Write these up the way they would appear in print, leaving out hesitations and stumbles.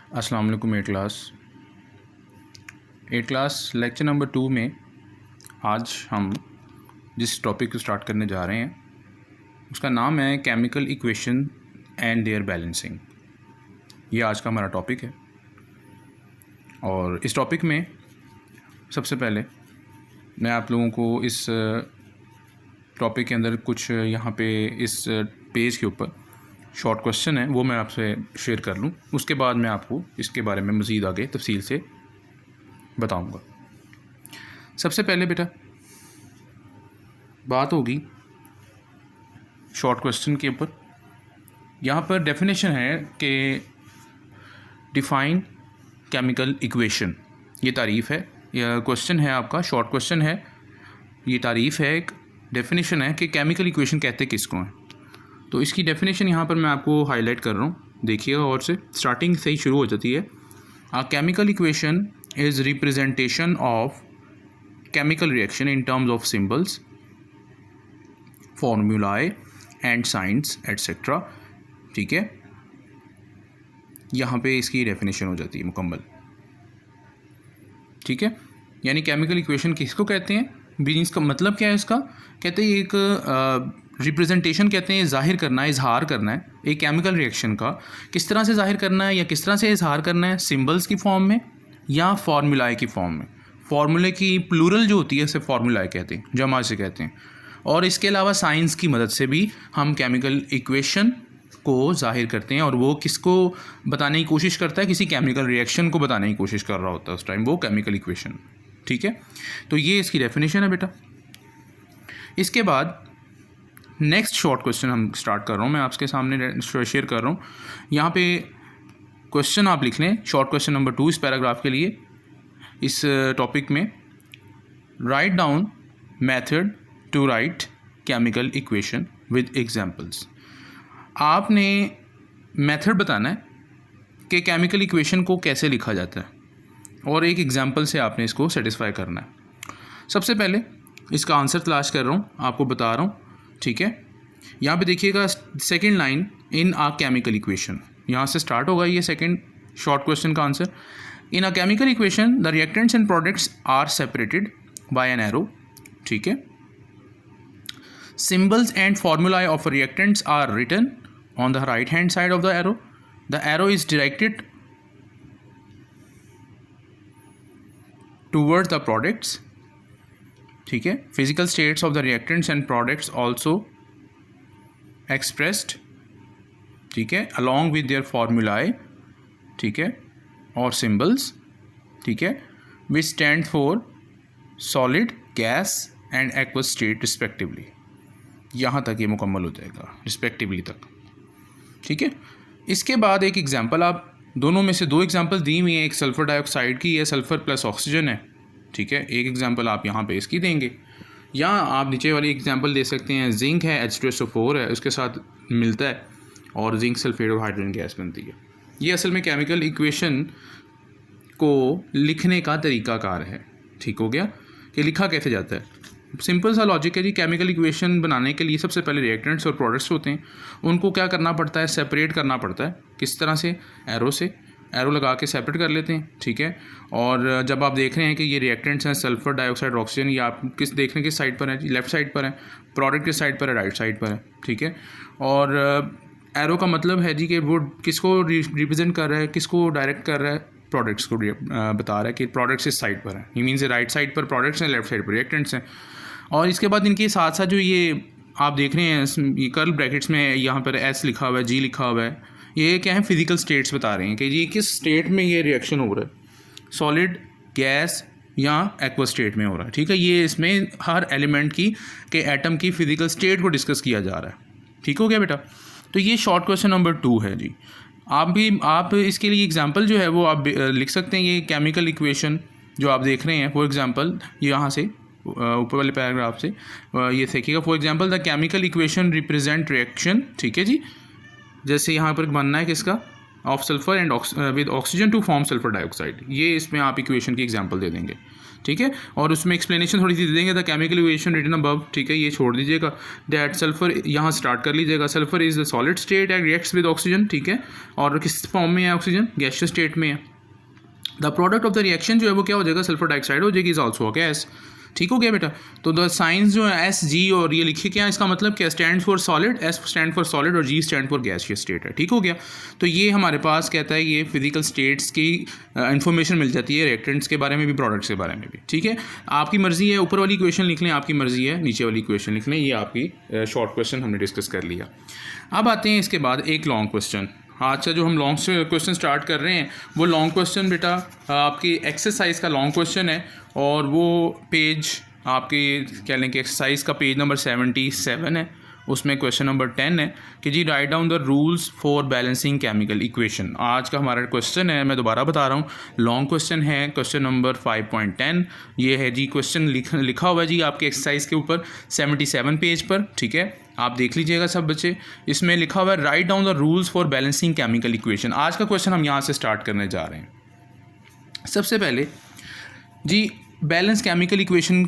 अस्सलाम वालेकुम eight class lecture number 2 में आज हम जिस टॉपिक को स्टार्ट करने जा रहे हैं उसका नाम है chemical equation and their balancing. ये आज का हमारा टॉपिक है और इस टॉपिक में सबसे पहले मैं आप लोगों को इस टॉपिक के अंदर कुछ यहाँ पे इस पेज के ऊपर शॉर्ट क्वेश्चन है वो मैं आपसे शेयर कर लूँ। उसके बाद मैं आपको इसके बारे में मज़ीद आगे तफसील से बताऊँगा। सबसे पहले बेटा बात होगी शॉर्ट क्वेश्चन के ऊपर। यहाँ पर डेफिनेशन है कि डिफ़ाइन केमिकल इक्वेशन। ये तारीफ़ है, यह क्वेश्चन है आपका, शॉर्ट क्वेश्चन है, ये तारीफ़ है, एक डेफिनेशन है कि केमिकल इक्वेशन कहते किसको हैं। तो इसकी डेफिनेशन यहाँ पर मैं आपको हाईलाइट कर रहा हूँ, देखिएगा और से स्टार्टिंग से ही शुरू हो जाती है। A chemical equation is representation of chemical reaction in terms of symbols, formulae and science etcetera. ठीक है, यहाँ पे इसकी डेफिनेशन हो जाती है मुकम्मल। ठीक है, यानी केमिकल इक्वेशन किसको कहते हैं, मीनिंग्स का मतलब क्या है इसका, कहते हैं एक रिप्रेजेंटेशन कहते हैं ज़ाहिर करना है, इजहार करना है एक केमिकल रिएक्शन का। किस तरह से ज़ाहिर करना है या किस तरह से इजहार करना है, सिंबल्स की फॉर्म में या फार्मूलाए की फॉर्म में। फार्मूले की प्लूरल जो होती है इसे फार्मूलाए कहते हैं, जमा से कहते हैं। और इसके अलावा साइंस की मदद से भी हम केमिकल इक्वेशन को ज़ाहिर करते हैं और वो किसको बताने की कोशिश करता है, किसी केमिकल रिएक्शन को बताने की कोशिश कर रहा होता है उस टाइम, वो केमिकल इक्वेशन। ठीक है, तो ये इसकी डेफिनेशन है बेटा। इसके बाद नेक्स्ट शॉर्ट क्वेश्चन हम स्टार्ट कर रहा हूँ, मैं आपके सामने शेयर कर रहा हूँ। यहाँ पे क्वेश्चन आप लिख लें, शॉर्ट क्वेश्चन नंबर 2 इस पैराग्राफ के लिए, इस टॉपिक में। Write down method to write chemical equation with examples. आपने मेथड बताना है कि केमिकल इक्वेशन को कैसे लिखा जाता है और एक एग्जांपल से आपने इसको सेटिस्फाई करना है। सबसे पहले इसका आंसर तलाश कर रहा हूँ, आपको बता रहा हूँ। ठीक है, यहाँ पे देखिएगा second line, in a chemical equation, यहाँ से स्टार्ट होगा ये सेकंड शॉर्ट क्वेश्चन का answer. In a chemical equation the reactants and products are separated by an arrow. ठीक है, symbols and formulae of reactants are written on the right hand side of the arrow. The arrow is directed towards the products. ठीक है, physical states of the reactants and products also expressed, ठीक है, along with their फॉर्मूलाए, ठीक है, और symbols, ठीक है, विच stand for solid, gas and aqueous state respectively. यहाँ तक ये मुकम्मल हो जाएगा, रिस्पेक्टिवली तक। ठीक है, इसके बाद एक एग्जांपल, आप दोनों में से दो एग्जांपल दी हुई हैं, एक सल्फ़र डाइऑक्साइड की है, सल्फ़र प्लस ऑक्सीजन है। ठीक है, एक एग्जांपल आप यहाँ पे इसकी देंगे, या आप नीचे वाली एग्जांपल दे सकते हैं, जिंक है, H2SO4 है, उसके साथ मिलता है और जिंक सल्फेट और हाइड्रोजन गैस बनती है। ये असल में केमिकल इक्वेशन को लिखने का तरीक़ाकार है। ठीक हो गया कि लिखा कैसे जाता है। सिंपल सा लॉजिक है जी। केमिकल इक्वेशन बनाने के लिए सबसे पहले रिएक्टेंट्स और प्रोडक्ट्स होते हैं, उनको क्या करना पड़ता है, सेपरेट करना पड़ता है। किस तरह से, एरो से, एरो लगा के सेपरेट कर लेते हैं। ठीक है, और जब आप देख रहे हैं कि ये रिएक्टेंट्स हैं सल्फ़र डाइऑक्साइड ऑक्सीजन, या आप देख रहे हैं किस साइड पर है, लेफ़्ट साइड पर है, प्रोडक्ट किस साइड पर है, राइट साइड पर है। ठीक है, और एरो का मतलब है जी कि वो किसको रिप्रेजेंट कर रहा है, किसको डायरेक्ट कर रहा है, प्रोडक्ट्स को बता रहा है कि प्रोडक्ट्स इस साइड पर है। ये मीन्स राइट साइड पर प्रोडक्ट्स हैं, लेफ्ट साइड पर रिएक्टेंट्स हैं। और इसके बाद इनके साथ साथ जो ये आप देख रहे हैं, ये कर्ल ब्रैकेट्स में यहाँ पर S लिखा हुआ है, G लिखा हुआ है, ये क्या है, फिजिकल स्टेट्स बता रहे हैं कि जी किस स्टेट में ये रिएक्शन हो रहा है, सॉलिड, गैस या एक्वस स्टेट में हो रहा है। ठीक है, ये इसमें हर एलिमेंट की के एटम की फिजिकल स्टेट को डिस्कस किया जा रहा है। ठीक हो गया बेटा। तो ये शॉर्ट क्वेश्चन नंबर 2 है जी। आप इसके लिए एग्जांपल जो है वो आप लिख सकते हैं। ये केमिकल इक्वेशन जो आप देख रहे हैं, फॉर एग्जांपल यहाँ से ऊपर वाले पैराग्राफ से ये देखिएगा, for example the chemical equation represent reaction. ठीक है जी, जैसे यहाँ पर बनना है किसका, of sulphur and with oxygen to form sulphur dioxide. ये इसमें आप इक्वेशन की एग्जांपल दे देंगे। ठीक है, और उसमें एक्सप्लेनेशन थोड़ी सी दे देंगे, the chemical equation written above, ठीक है, ये छोड़ दीजिएगा। दैट सल्फर यहाँ स्टार्ट कर लीजिएगा, sulphur is the solid state and reacts with oxygen, ठीक है, और किस फॉर्म में है ऑक्सीजन, गैसियस स्टेट में है। The product of the reaction जो है वो क्या हो जाएगा, सल्फर डाइऑक्साइड हो जाएगी, इज ऑल्सो अ गैस। ठीक हो गया बेटा। तो द साइंस जो है एस जी और ये लिखे क्या है, इसका मतलब क्या, stand for solid, S stand for solid और G stand for gaseous state है। ठीक हो गया। तो ये हमारे पास कहता है ये फिजिकल स्टेट्स की इन्फॉर्मेशन मिल जाती है, रिएक्टेंट्स के बारे में भी, प्रोडक्ट्स के बारे में भी। ठीक है, आपकी मर्जी है, ऊपर वाली इक्वेशन लिख लें, आपकी मर्जी है नीचे वाली इक्वेशन लिख लें, ये आपकी शॉर्ट क्वेश्चन हमने डिस्कस कर लिया। अब आते हैं इसके बाद एक लॉन्ग क्वेश्चन। आज का जो हम लॉन्ग क्वेश्चन स्टार्ट कर रहे हैं वो लॉन्ग क्वेश्चन बेटा आपकी एक्सरसाइज का लॉन्ग क्वेश्चन है, और वो पेज आपके कह लें कि एक्सरसाइज का पेज नंबर 77 है। उसमें क्वेश्चन नंबर 10 है कि जी write down the rules for balancing chemical equation. आज का हमारा क्वेश्चन है, मैं दोबारा बता रहा हूँ, लॉन्ग क्वेश्चन है, क्वेश्चन नंबर 5.10 ये है जी। क्वेश्चन लिखा हुआ है जी आपके एक्सरसाइज के ऊपर 77 पेज पर। ठीक है, आप देख लीजिएगा सब बच्चे। इसमें लिखा हुआ है right down the rules for balancing chemical equation. आज का क्वेश्चन हम यहाँ से स्टार्ट करने जा रहे हैं। सबसे पहले जी बैलेंस केमिकल इक्वेशन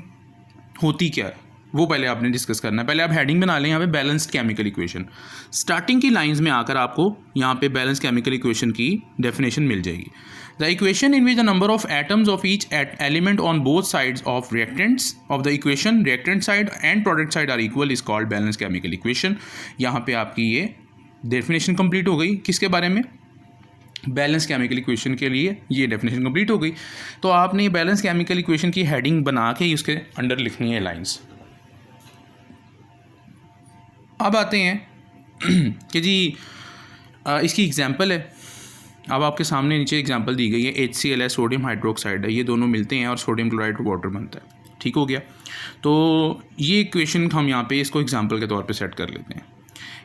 होती क्या है वो पहले आपने डिस्कस करना है। पहले आप हेडिंग बना लें यहाँ पे बैलेंस्ड केमिकल इक्वेशन। स्टार्टिंग की लाइंस में आकर आपको यहाँ पे बैलेंस केमिकल इक्वेशन की डेफिनेशन मिल जाएगी। The equation in which the number of atoms of each element on both sides of reactants of the equation, reactant side and product side are equal is called balance chemical equation. यहाँ पे आपकी ये definition complete हो गई। किसके बारे में, balance chemical equation के लिए ये डेफिनेशन कंप्लीट हो गई। तो आपने बैलेंस केमिकल इक्वेशन की हेडिंग बना के उसके अंडर लिखनी है लाइंस। अब आते हैं कि जी इसकी एग्जांपल है। अब आपके सामने नीचे एग्जांपल दी गई है, HCl है, सोडियम हाइड्रोक्साइड है, ये दोनों मिलते हैं और सोडियम क्लोराइड वाटर बनता है। ठीक हो गया। तो ये इक्वेशन हम यहाँ पे इसको एग्जांपल के तौर पे सेट कर लेते हैं।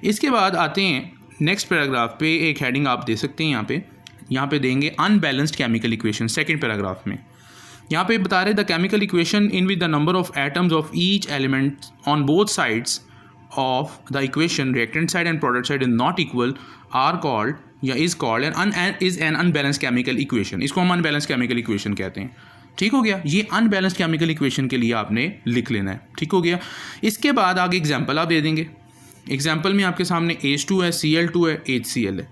इसके बाद आते हैं नेक्स्ट पैराग्राफ पे, एक हेडिंग आप दे सकते हैं यहाँ पे देंगे unbalanced chemical equation. Second paragraph में यहाँ पे बता रहे the chemical equation in with the number of atoms of each element on both sides of the equation, reactant side and product side is not equal are called या is called an unbalanced chemical equation. इसको हम unbalanced chemical equation कहते हैं। ठीक हो गया। ये unbalanced chemical equation के लिए आपने लिख लेना है। ठीक हो गया। इसके बाद आगे एग्जाम्पल आप दे देंगे। एग्जाम्पल में आपके सामने H2 है, Cl2 है, HCl है।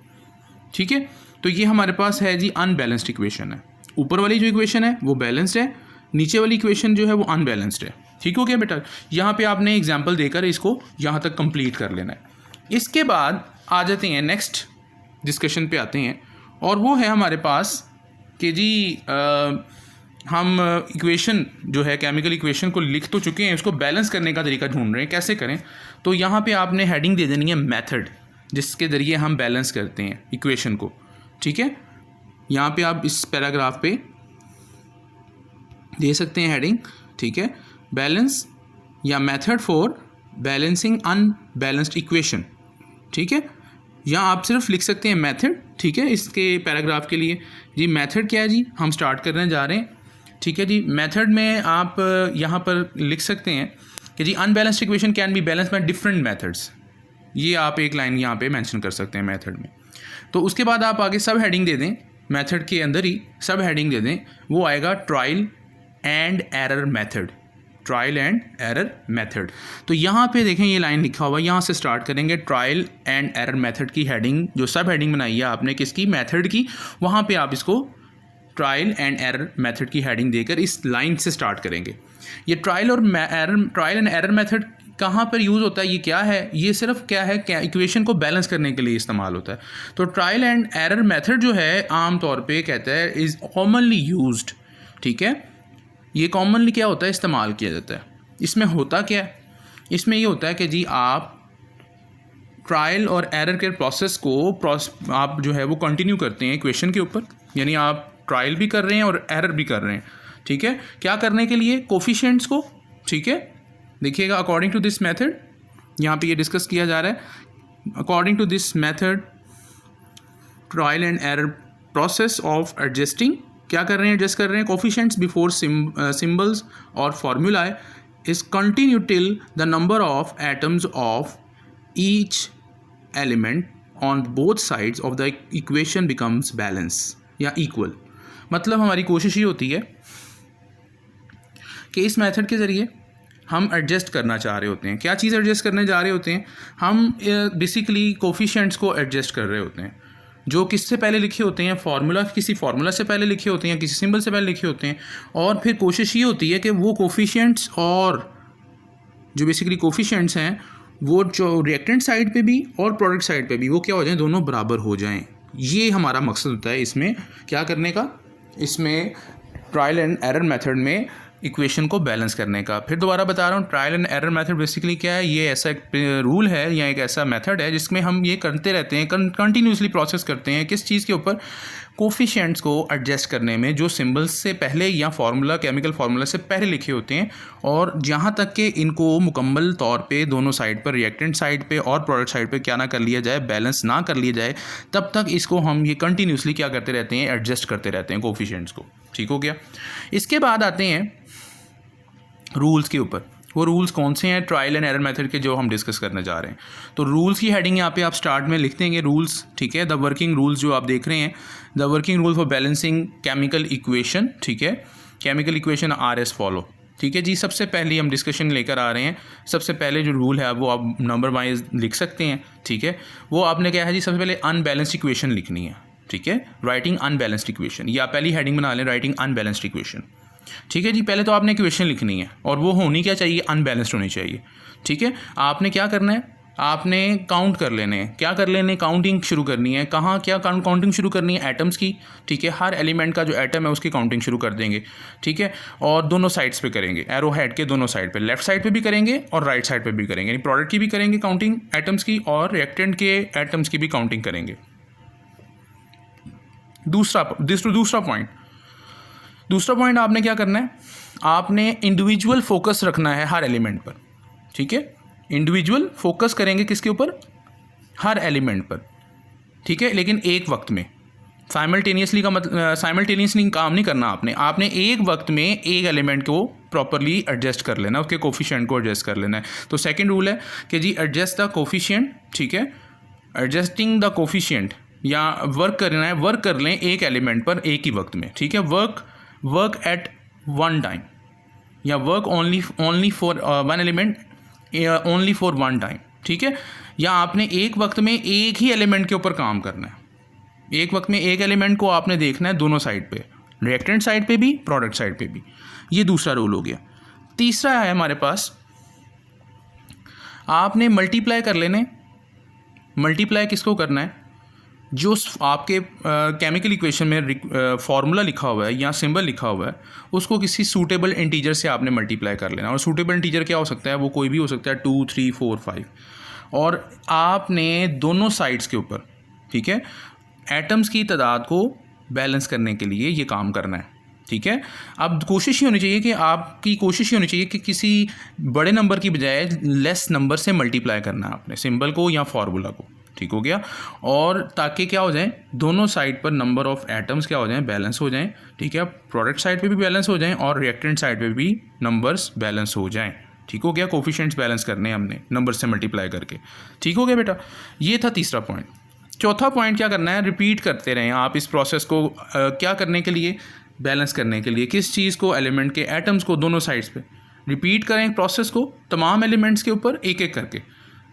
ठीक है, तो ये हमारे पास है जी अनबैलेंस्ड इक्वेशन है। ऊपर वाली जो इक्वेशन है वो बैलेंस्ड है, नीचे वाली इक्वेशन जो है वो अनबैलेंस्ड है। ठीक हो गया बेटा। यहाँ पे आपने एग्जाम्पल देकर इसको यहाँ तक कंप्लीट कर लेना है। इसके बाद आ जाते हैं नेक्स्ट डिस्कशन पे आते हैं, और वो है हमारे पास कि जी हम इक्वेशन जो है केमिकल इक्वेशन को लिख तो चुके हैं, उसको बैलेंस करने का तरीका ढूंढ रहे हैं कैसे करें। तो यहाँ पे आपने हेडिंग दे देनी है मेथड, जिसके ज़रिए हम बैलेंस करते हैं इक्वेशन को। ठीक है, यहाँ पे आप इस पैराग्राफ पे दे सकते हैं हेडिंग। ठीक है, बैलेंस या method for balancing unbalanced equation. ठीक है, या आप सिर्फ लिख सकते हैं मेथड। ठीक है, इसके पैराग्राफ के लिए जी मेथड क्या है जी, हम स्टार्ट करने जा रहे हैं। ठीक है जी, मेथड में आप यहाँ पर लिख सकते हैं कि जी unbalanced equation can be balance by different methods. ये आप एक लाइन यहाँ पे मेंशन कर सकते हैं मेथड में। तो उसके बाद आप आगे सब हेडिंग दे दें, मेथड के अंदर ही सब हेडिंग दे दें, वो आएगा trial and error method. Trial and error method. तो यहाँ पे देखें ये लाइन लिखा हुआ है, यहाँ से स्टार्ट करेंगे। ट्रायल एंड एरर मेथड की हेडिंग, जो सब हेडिंग बनाई है आपने किसकी, मेथड की, वहाँ पे आप इसको ट्रायल एंड एरर मेथड की हेडिंग देकर इस लाइन से स्टार्ट करेंगे। ये ट्रायल एंड एरर मेथड कहाँ पर यूज़ होता है, ये क्या है, ये सिर्फ क्या है, क्या इक्वेशन को बैलेंस करने के लिए इस्तेमाल होता है। तो ट्रायल एंड एरर मेथड जो है आम तौर पे कहता है इज़ कॉमनली यूज्ड। ठीक है, ये कॉमनली क्या होता है, इस्तेमाल किया जाता है। इसमें होता क्या है, इसमें ये होता है कि जी आप ट्रायल और एरर के प्रोसेस को आप जो है वो कंटिन्यू करते हैं इक्वेशन के ऊपर, यानी आप ट्रायल भी कर रहे हैं और एरर भी कर रहे हैं। ठीक है, क्या करने के लिए, कोफिशिएंट्स को। ठीक है, देखिएगा अकॉर्डिंग टू दिस मेथड, यहाँ पे ये डिस्कस किया जा रहा है। According to this method trial and error process of adjusting, क्या कर रहे हैं, एडजस्ट कर रहे हैं कोफिशिएंट्स बिफोर सिंबल्स और formula is continue till the number of atoms of each element on both sides of the equation becomes balance या equal. मतलब हमारी कोशिश ये होती है कि इस मेथड के ज़रिए हम एडजस्ट करना चाह रहे होते हैं। क्या चीज़ एडजस्ट करने जा रहे होते हैं? हम बेसिकली कोफिशिएंट्स को एडजस्ट कर रहे होते हैं, जो किससे पहले लिखे होते हैं, फार्मूला, किसी फार्मूला से पहले लिखे होते हैं, किसी सिंबल से पहले लिखे होते हैं। और फिर कोशिश ये होती है कि वो कोफिशिएंट्स और जो बेसिकली कोफिशिएंट्स हैं वो जो रिएक्टेंट साइड पे भी और प्रोडक्ट साइड पे भी वो क्या हो जाएं, दोनों बराबर हो जाएं। ये हमारा मकसद होता है इसमें क्या करने का, इसमें ट्रायल एंड एरर मेथड में इक्वेशन को बैलेंस करने का। फिर दोबारा बता रहा हूँ, trial and error method basically क्या है, ये ऐसा एक रूल है या एक ऐसा मेथड है जिसमें हम ये करते रहते हैं, कंटिन्यूसली प्रोसेस करते हैं किस चीज़ के ऊपर, कोफिशिएंट्स को एडजस्ट करने में, जो सिंबल्स से पहले या फार्मूला, केमिकल फार्मूला से पहले लिखे होते हैं, और जहाँ तक कि इनको मुकम्मल तौर पे दोनों साइड पर, रिएक्टेंट साइड पे और प्रोडक्ट साइड पे क्या ना कर लिया जाए, बैलेंस ना कर लिया जाए, तब तक इसको हम ये कंटिन्यूसली क्या करते रहते हैं, एडजस्ट करते रहते हैं कोफिशिएंट्स को। ठीक हो गया। इसके बाद आते हैं रूल्स के ऊपर। वो रूल्स कौन से हैं ट्रायल एंड एरर मेथड के, जो हम डिस्कस करने जा रहे हैं। तो रूल्स की हेडिंग यहाँ पे आप स्टार्ट में लिख देंगे रूल्स, ठीक है। द वर्किंग रूल्स जो आप देख रहे हैं, the working rule for balancing chemical equation, ठीक है। Chemical equation R S follow, ठीक है जी। सबसे पहले हम डिस्कशन लेकर आ रहे हैं, सबसे पहले जो रूल है वो आप नंबर वाइज लिख सकते हैं, ठीक है। वो आपने क्या है जी, सबसे पहले अनबैलेंस्ड इक्वेशन लिखनी है, ठीक है। राइटिंग अनबैलेंस्ड इक्वेशन, या पहली हेडिंग बना लें, राइटिंग अनबैलेंस्ड इक्वेशन, ठीक है जी। पहले तो आपने इक्वेशन लिखनी है और वो होनी क्या चाहिए, अनबैलेंस्ड होनी चाहिए, ठीक है। आपने क्या करना है, आपने काउंट कर लेने हैं, क्या कर लेने, काउंटिंग शुरू करनी है। कहाँ क्या काउंटिंग शुरू करनी है, एटम्स की, ठीक है। हर एलिमेंट का जो एटम है उसकी काउंटिंग शुरू कर देंगे, ठीक है। और दोनों साइड्स पे करेंगे, एरो हेड के दोनों साइड पे, लेफ्ट साइड पे भी करेंगे और राइट साइड पे भी करेंगे, यानी प्रोडक्ट की भी करेंगे काउंटिंग एटम्स की, और रिएक्टेंट के एटम्स की भी काउंटिंग करेंगे। दूसरा पॉइंट आपने क्या करना है, आपने इंडिविजुअल फोकस रखना है हर एलिमेंट पर, ठीक है। इंडिविजुअल फोकस करेंगे किसके ऊपर, हर एलिमेंट पर, ठीक है। लेकिन एक वक्त में, साइमल्टेनियसली का मतलब, साइमल्टेनियसली काम नहीं करना आपने एक वक्त में एक एलिमेंट को प्रॉपरली एडजस्ट कर लेना, उसके कोफिशिएंट को एडजस्ट कर लेना है। तो सेकंड रूल है कि जी एडजस्ट द कोफिशिएंट, ठीक है। एडजस्टिंग द कोफिशिएंट, या वर्क करना है, वर्क कर लें एक एलिमेंट पर एक ही वक्त में, ठीक है। वर्क एट वन टाइम, या work only for one element, only for one time, ठीक है। या आपने एक वक्त में एक ही एलिमेंट के ऊपर काम करना है, एक वक्त में एक एलिमेंट को आपने देखना है दोनों साइड पे, रिएक्टेंट साइड पे भी, प्रोडक्ट साइड पे भी। ये दूसरा रूल हो गया। तीसरा है हमारे पास, आपने मल्टीप्लाई कर लेने। मल्टीप्लाई किसको करना है, जो आपके केमिकल इक्वेशन में फार्मूला लिखा हुआ है या सिंबल लिखा हुआ है, उसको किसी सूटेबल इंटीजर से आपने मल्टीप्लाई कर लेना। और सूटेबल इंटीजर क्या हो सकता है, वो कोई भी हो सकता है, 2, 3, 4, 5। और आपने दोनों साइड्स के ऊपर, ठीक है, एटम्स की तादाद को बैलेंस करने के लिए ये काम करना है, ठीक है। अब कोशिश ये होनी चाहिए कि आपकी कोशिश ये होनी चाहिए कि किसी बड़े नंबर की बजाय लेस नंबर से मल्टीप्लाई करना है आपने सिंबल को या फार्मूला को, ठीक हो गया। और ताकि क्या हो जाए, दोनों साइड पर नंबर ऑफ़ एटम्स क्या हो जाएं, बैलेंस हो जाएं, ठीक है। प्रोडक्ट साइड पे भी बैलेंस हो जाएं और रिएक्टेंट साइड पे भी नंबर्स बैलेंस हो जाएं, ठीक हो गया। कोफिशिएंट्स बैलेंस करने हैं हमने नंबर से मल्टीप्लाई करके, ठीक हो गया बेटा। ये था तीसरा पॉइंट। चौथा पॉइंट क्या करना है, रिपीट करते रहें आप इस प्रोसेस को, क्या करने के लिए, बैलेंस करने के लिए। किस चीज़ को, एलिमेंट के एटम्स को दोनों साइड्स पे रिपीट करें प्रोसेस को, तमाम एलिमेंट्स के ऊपर एक एक करके,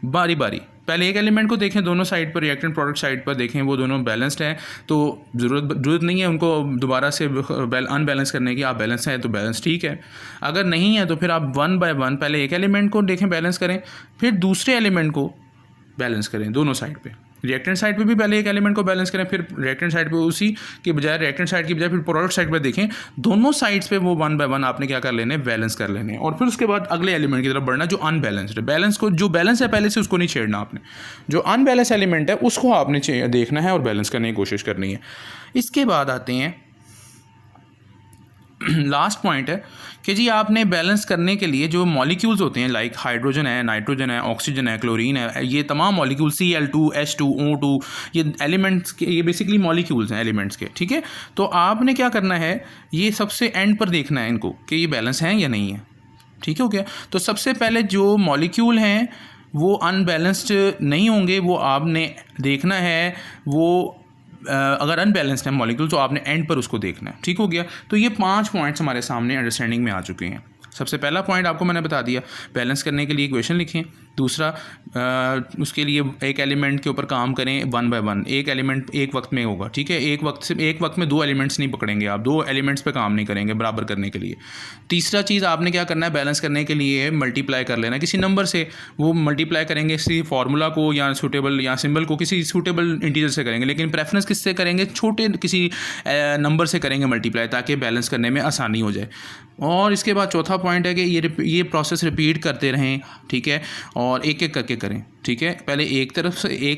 बारी बारी। पहले एक एलिमेंट को देखें दोनों साइड पर, रिएक्टेंट प्रोडक्ट साइड पर देखें वो दोनों बैलेंस्ड हैं, तो ज़रूरत नहीं है उनको दोबारा से अनबैलेंस करने की। आप बैलेंस है तो बैलेंस ठीक है, अगर नहीं है तो फिर आप 1 बाय 1 पहले एक एलिमेंट को देखें, बैलेंस करें, फिर दूसरे एलिमेंट को बैलेंस करें दोनों साइड पे। रिएक्टेंट साइड पे भी पहले एक एलिमेंट को बैलेंस करें, फिर रिएक्टेंट साइड पे उसी के बजाय, रिएक्टेंट साइड की बजाय फिर प्रोडक्ट साइड पे देखें, दोनों साइड्स पे वो 1 बाय 1 आपने क्या कर लेने, बैलेंस कर लेने। और फिर उसके बाद अगले एलिमेंट की तरफ बढ़ना जो अनबैलेंस्ड है। बैलेंस को, जो बैलेंस है पहले से उसको नहीं छेड़ना आपने, जो अनबैलेंस एलिमेंट है उसको आपने देखना है और बैलेंस करने की कोशिश करनी है। इसके बाद आते हैं लास्ट पॉइंट है कि जी आपने बैलेंस करने के लिए जो मॉलिक्यूल्स होते हैं, लाइक हाइड्रोजन है, नाइट्रोजन है, ऑक्सीजन है, क्लोरीन है, ये तमाम मॉलिक्यूल, Cl2, H2, O2, ये एलिमेंट्स के, ये बेसिकली मॉलिक्यूल्स हैं एलिमेंट्स के, ठीक है। तो आपने क्या करना है, ये सबसे एंड पर देखना है इनको कि ये बैलेंस हैं या नहीं है, ठीक हो गया। तो सबसे पहले जो मॉलिक्यूल हैं वो अनबैलेंस्ड नहीं होंगे, वो आपने देखना है। वो अगर अनबैलेंस्ड है मॉलिक्यूल तो आपने एंड पर उसको देखना है, ठीक हो गया। तो ये 5 पॉइंट्स हमारे सामने अंडरस्टैंडिंग में आ चुके हैं। सबसे पहला पॉइंट आपको मैंने बता दिया, बैलेंस करने के लिए इक्वेशन लिखें। दूसरा उसके लिए एक एलिमेंट के ऊपर काम करें 1 बाय 1, एक एलिमेंट एक वक्त में होगा, ठीक है। एक वक्त में 2 एलिमेंट्स नहीं पकड़ेंगे आप, 2 एलिमेंट्स पे काम नहीं करेंगे बराबर करने के लिए। तीसरा चीज़ आपने क्या करना है, बैलेंस करने के लिए मल्टीप्लाई कर लेना किसी नंबर से। वो मल्टीप्लाई करेंगे किसी फार्मूला को या सूटेबल या सिंबल को किसी सूटेबल इंटीजर से करेंगे, लेकिन प्रेफरेंस किससे करेंगे, छोटे किसी नंबर से करेंगे मल्टीप्लाई, ताकि बैलेंस करने में आसानी हो जाए। और इसके बाद चौथा पॉइंट है कि ये प्रोसेस रिपीट करते रहें, ठीक है, और एक एक करके करें, ठीक है। पहले एक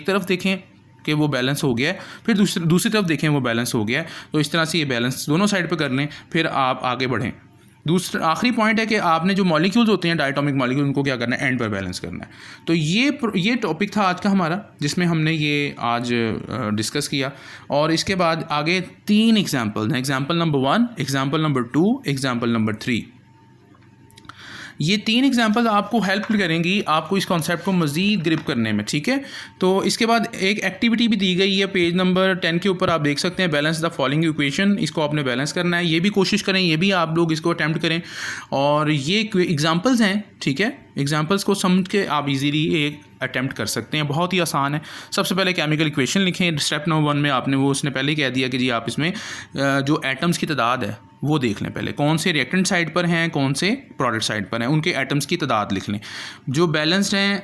तरफ देखें कि वो बैलेंस हो गया है, फिर दूसरी तरफ देखें वो बैलेंस हो गया है। तो इस तरह से ये बैलेंस दोनों साइड पे कर लें, फिर आप आगे बढ़ें। दूसरा आखिरी पॉइंट है कि आपने जो मॉलिक्यूल्स होते हैं डायटोमिक मॉलिक्यूल, उनको क्या करना है, एंड पर बैलेंस करना है। तो ये टॉपिक था आज का हमारा, जिसमें हमने ये आज डिस्कस किया। और इसके बाद आगे 3 एग्जाम्पल हैं, example number 1, example number 2, example number 3। ये 3 एग्जाम्पल आपको हेल्प करेंगी आपको इस कॉन्सेप्ट को मज़ीद ग्रिप करने में, ठीक है। तो इसके बाद एक एक्टिविटी भी दी गई है पेज नंबर 10 के ऊपर, आप देख सकते हैं, बैलेंस द फॉलोइंग इक्वेशन। इसको आपने बैलेंस करना है, ये भी कोशिश करें, ये भी आप लोग इसको अटैम्प्ट करें। और ये एग्जाम्पल्स हैं, ठीक है, एग्जाम्पल्स को समझ के आप इजीली एक अटैम्प्ट कर सकते हैं, बहुत ही आसान है। सबसे पहले केमिकल इक्वेशन लिखें। स्टेप नंबर 1 में आपने वो उसने पहले ही कह दिया कि जी आप इसमें जो एटम्स की तादाद है वो देख लें पहले, कौन से रिएक्टेंट साइड पर हैं, कौन से प्रोडक्ट साइड पर हैं, उनके एटम्स की तादाद लिख लें। जो बैलेंस्ड हैं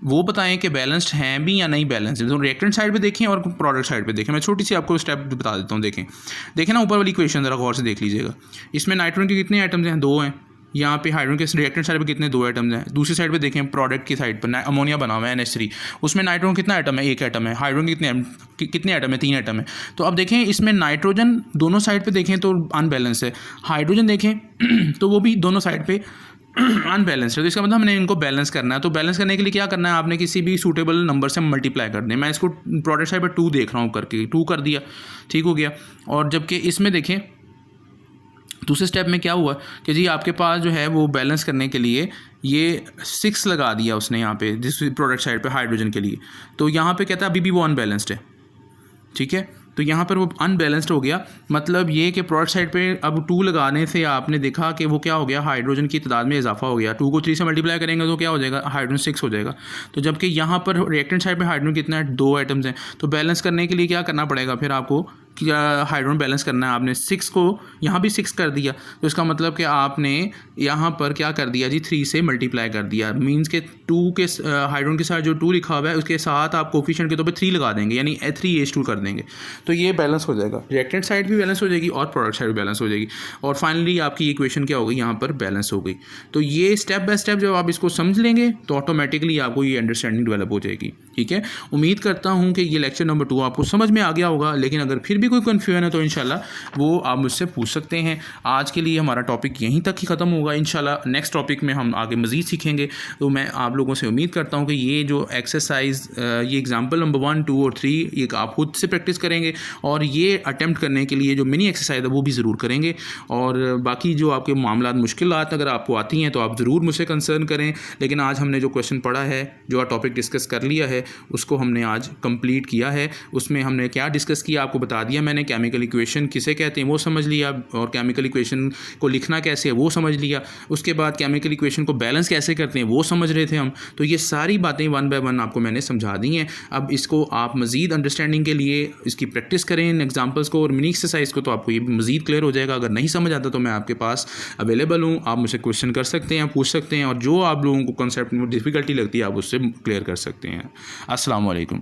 वो बताएं कि बैलेंस्ड हैं भी या नहीं बैलेंस्ड है। तो रिएक्टेंट साइड पे देखें और प्रोडक्ट साइड पे देखें। मैं छोटी सी आपको स्टेप बता देता हूँ, देखें ना ऊपर वाली इक्वेशन ज़रा गौर से देख लीजिएगा। इसमें नाइट्रोजन के कितने आइटम्स हैं, 2 हैं। यहाँ पे हाइड्रोजन के रिएक्टेंट साइड पे कितने, 2 आइटम्स हैं। दूसरी साइड पे देखें प्रोडक्ट की साइड पर अमोनिया बना हुआ है NH3, उसमें नाइट्रोजन कितना आइटम है, 1 आइटम है। हाइड्रोजन कितने आइटम है, 3 आइटम है। तो अब देखें इसमें नाइट्रोजन दोनों साइड पे देखें तो अनबैलेंस है, हाइड्रोजन देखें तो वो भी दोनों साइड पे अनबैलेंस्ड है। तो इसका मतलब हमने इनको बैलेंस करना है। तो बैलेंस करने के लिए क्या करना है, आपने किसी भी सूटेबल नंबर से मल्टीप्लाई कर दें। मैं इसको प्रोडक्ट साइड पर 2 देख रहा हूँ करके, 2 कर दिया, ठीक हो गया। और जबकि इसमें देखें दूसरे स्टेप में क्या हुआ कि जी आपके पास जो है वो बैलेंस करने के लिए ये 6 लगा दिया उसने यहाँ पे, जिस प्रोडक्ट साइड पे हाइड्रोजन के लिए। तो यहाँ पे कहता है अभी भी वो अनबैलेंस्ड है, ठीक है। तो यहाँ पर वो अनबैलेंस्ड हो गया, मतलब ये कि प्रोडक्ट साइड पे अब 2 लगाने से आपने देखा कि वो क्या हो गया, हाइड्रोजन की तादाद में इजाफा हो गया। 2 को 3 से मल्टीप्लाई करेंगे तो क्या हो जाएगा, हाइड्रोजन 6 हो जाएगा। तो जबकि यहाँ पर रिएक्टेंट साइड पे हाइड्रोजन कितना है, 2 आइटम्स हैं। तो बैलेंस करने के लिए क्या करना पड़ेगा, फिर आपको क्या हाइड्रोजन बैलेंस करना है। आपने 6 को यहाँ भी 6 कर दिया, तो इसका मतलब कि आपने यहाँ पर क्या कर दिया जी, 3 से मल्टीप्लाई कर दिया। मीन्स के 2 के हाइड्रोजन के साथ जो 2 लिखा हुआ है उसके साथ आप कोफिशिएंट के तौर पे 3 लगा देंगे, यानी 3H2 कर देंगे। तो ये बैलेंस हो जाएगा, रिएक्टेंट साइड भी बैलेंस हो जाएगी और प्रोडक्ट साइड भी बैलेंस हो जाएगी। और फाइनली आपकी इक्वेशन क्या हो गई, यहाँ पर बैलेंस हो गई। तो ये स्टेप बाय स्टेप जब आप इसको समझ लेंगे तो ऑटोमेटिकली आपको ये अंडरस्टैंडिंग डेवलप हो जाएगी, ठीक है। उम्मीद करता हूँ कि ये लेक्चर नंबर 2 आपको समझ में आ गया होगा, लेकिन अगर फिर भी कोई कन्फ्यूजन है तो इंशाल्लाह वो आप मुझसे पूछ सकते हैं। आज के लिए हमारा टॉपिक यहीं तक ही ख़त्म होगा, इंशाल्लाह नेक्स्ट टॉपिक में हम आगे मज़ीद सीखेंगे। तो मैं आप लोगों से उम्मीद करता हूँ कि ये जो एक्सरसाइज, ये एग्जाम्पल नंबर 1, 2 और 3 ये आप खुद से प्रैक्टिस करेंगे, और ये अटैम्प्ट करने के लिए जो मिनी एक्सरसाइज है वो भी ज़रूर करेंगे। और बाकी जो आपके मामला मुश्किलात अगर आपको आती हैं तो आप ज़रूर मुझसे कंसर्न करें। लेकिन आज हमने जो क्वेश्चन पढ़ा है, जो टॉपिक डिस्कस कर लिया है, उसको हमने आज कंप्लीट किया है। उसमें हमने क्या डिस्कस किया आपको बता दिया मैंने। केमिकल इक्वेशन किसे कहते हैं वो समझ लिया, और केमिकल इक्वेशन को लिखना कैसे है वो समझ लिया। उसके बाद केमिकल इक्वेशन को बैलेंस कैसे करते हैं वो समझ रहे थे हम। तो ये सारी बातें 1 बाय 1 आपको मैंने समझा दी हैं। अब इसको आप मज़ीद अंडरस्टैंडिंग के लिए इसकी प्रैक्टिस करें इन एग्जाम्पल्स को और मिनी एक्सरसाइज को, तो आपको ये मज़ीद क्लियर हो जाएगा। अगर नहीं समझ आता तो मैं आपके पास अवेलेबल हूँ, आप मुझसे क्वेश्चन कर सकते हैं, पूछ सकते हैं, और जो आप लोगों को कॉन्सेप्ट में डिफ़िकल्टी लगती है आप उससे क्लियर कर सकते हैं। अस्सलाम वालेकुम।